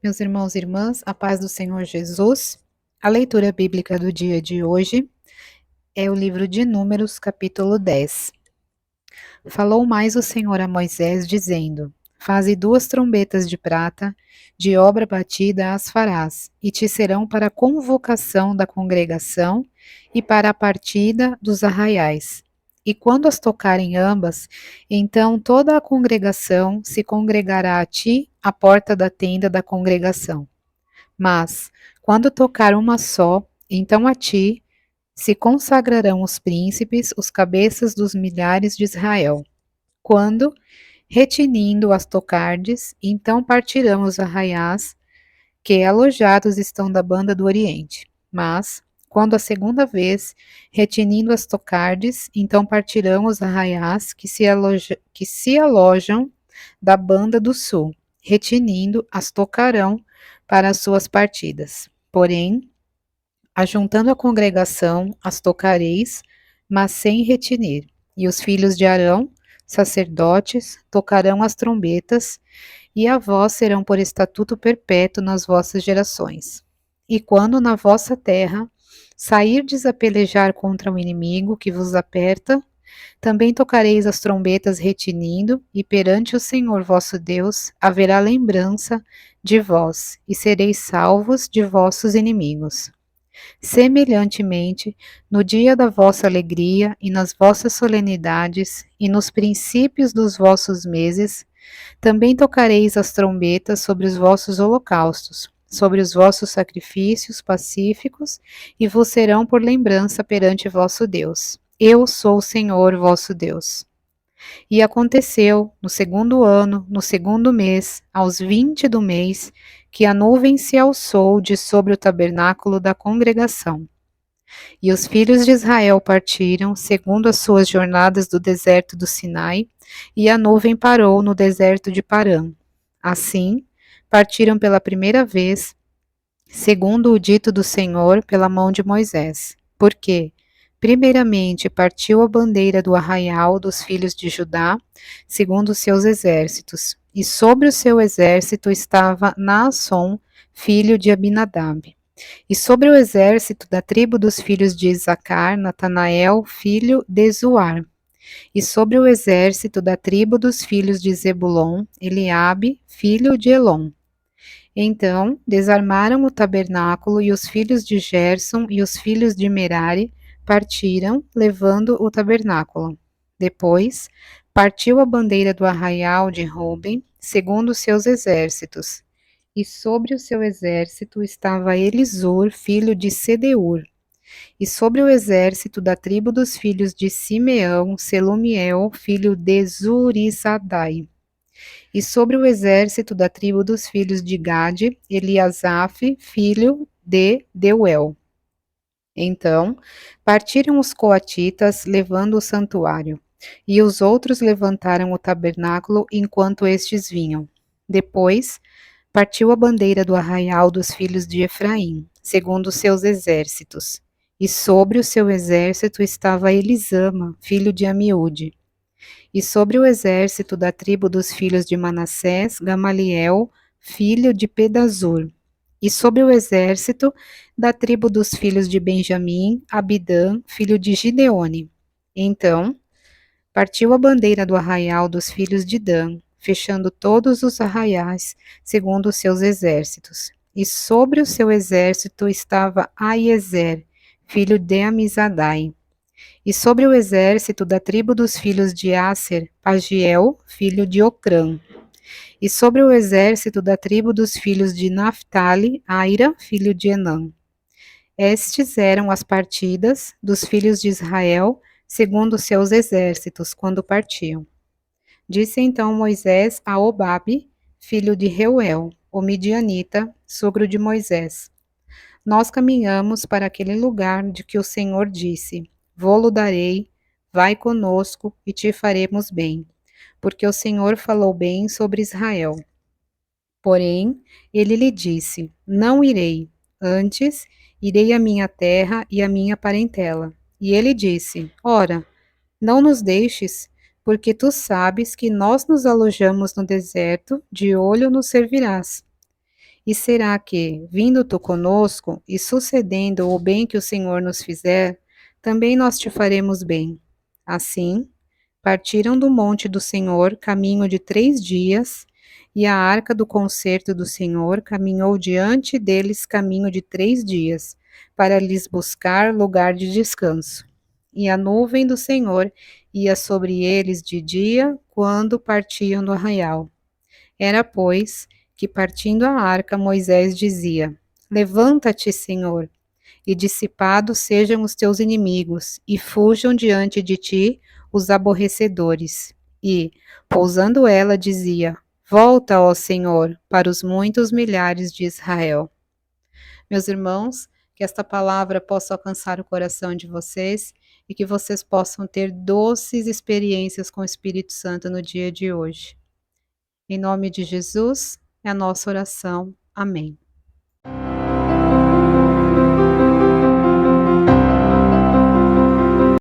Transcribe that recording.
Meus irmãos e irmãs, a paz do Senhor Jesus. A leitura bíblica do dia de hoje é o livro de Números, capítulo 10. Falou mais o Senhor a Moisés, dizendo: Faze 2 trombetas de prata, de obra batida as farás, e te serão para a convocação da congregação e para a partida dos arraiais. E quando as tocarem ambas, então toda a congregação se congregará a ti à porta da tenda da congregação. Mas, quando tocar uma só, então a ti se consagrarão os príncipes, os cabeças dos milhares de Israel. Quando, retinindo as tocardes, então partirão os arraiás, que alojados estão da banda do Oriente. Mas, quando a segunda vez, retinindo as tocardes, então partirão os arraiás que se alojam da banda do sul. Retinindo, as tocarão para as suas partidas. Porém, ajuntando a congregação, as tocareis, mas sem retinir. E os filhos de Arão, sacerdotes, tocarão as trombetas, e a vós serão por estatuto perpétuo nas vossas gerações. E quando na vossa terra sairdes a pelejar contra o inimigo que vos aperta, também tocareis as trombetas retinindo, e perante o Senhor vosso Deus haverá lembrança de vós, e sereis salvos de vossos inimigos. Semelhantemente, no dia da vossa alegria e nas vossas solenidades e nos princípios dos vossos meses, também tocareis as trombetas sobre os vossos holocaustos, sobre os vossos sacrifícios pacíficos, e vos serão por lembrança perante vosso Deus. Eu sou o Senhor vosso Deus. E aconteceu, no segundo ano, no segundo mês, aos 20 do mês, que a nuvem se alçou de sobre o tabernáculo da congregação. E os filhos de Israel partiram, segundo as suas jornadas do deserto do Sinai, e a nuvem parou no deserto de Parã. Assim, partiram pela primeira vez, segundo o dito do Senhor pela mão de Moisés. Porque, primeiramente, partiu a bandeira do arraial dos filhos de Judá, segundo os seus exércitos, e sobre o seu exército estava Naasson, filho de Abinadab. E sobre o exército da tribo dos filhos de Isacar, Natanael, filho de Zuar. E sobre o exército da tribo dos filhos de Zebulon, Eliabe, filho de Elon. Então desarmaram o tabernáculo, e os filhos de Gerson e os filhos de Merari partiram, levando o tabernáculo. Depois partiu a bandeira do arraial de Ruben, segundo os seus exércitos. E sobre o seu exército estava Elisur, filho de Sedeur. E sobre o exército da tribo dos filhos de Simeão, Selumiel, filho de Zurizadai. E sobre o exército da tribo dos filhos de Gade, Eliasaf, filho de Deuel. Então partiram os coatitas, levando o santuário, e os outros levantaram o tabernáculo enquanto estes vinham. Depois partiu a bandeira do arraial dos filhos de Efraim, segundo os seus exércitos. E sobre o seu exército estava Elisama, filho de Amiúde. E sobre o exército da tribo dos filhos de Manassés, Gamaliel, filho de Pedazur. E sobre o exército da tribo dos filhos de Benjamim, Abidã, filho de Gideone. Então partiu a bandeira do arraial dos filhos de Dan, fechando todos os arraiais, segundo os seus exércitos. E sobre o seu exército estava Aiezer, filho de Amizadai. E sobre o exército da tribo dos filhos de Aser, Pagiel, filho de Ocrã. E sobre o exército da tribo dos filhos de Naphtali, Aira, filho de Enã. Estes eram as partidas dos filhos de Israel, segundo os seus exércitos, quando partiam. Disse então Moisés a Obabe, filho de Reuel, o midianita, sogro de Moisés: Nós caminhamos para aquele lugar de que o Senhor disse: Vô-lo darei, vai conosco e te faremos bem, porque o Senhor falou bem sobre Israel. Porém, ele lhe disse: Não irei, antes irei à minha terra e à minha parentela. E ele disse: Ora, não nos deixes, porque tu sabes que nós nos alojamos no deserto, de olho nos servirás. E será que, vindo tu conosco e sucedendo o bem que o Senhor nos fizer, também nós te faremos bem? Assim, partiram do monte do Senhor caminho de 3 dias, e a arca do concerto do Senhor caminhou diante deles caminho de 3 dias, para lhes buscar lugar de descanso. E a nuvem do Senhor ia sobre eles de dia, quando partiam do arraial. Era, pois, que partindo a arca, Moisés dizia: Levanta-te, Senhor, e dissipados sejam os teus inimigos, e fujam diante de ti os aborrecedores. E, pousando ela, dizia: Volta, ó Senhor, para os muitos milhares de Israel. Meus irmãos, que esta palavra possa alcançar o coração de vocês e que vocês possam ter doces experiências com o Espírito Santo no dia de hoje. Em nome de Jesus, é a nossa oração. Amém.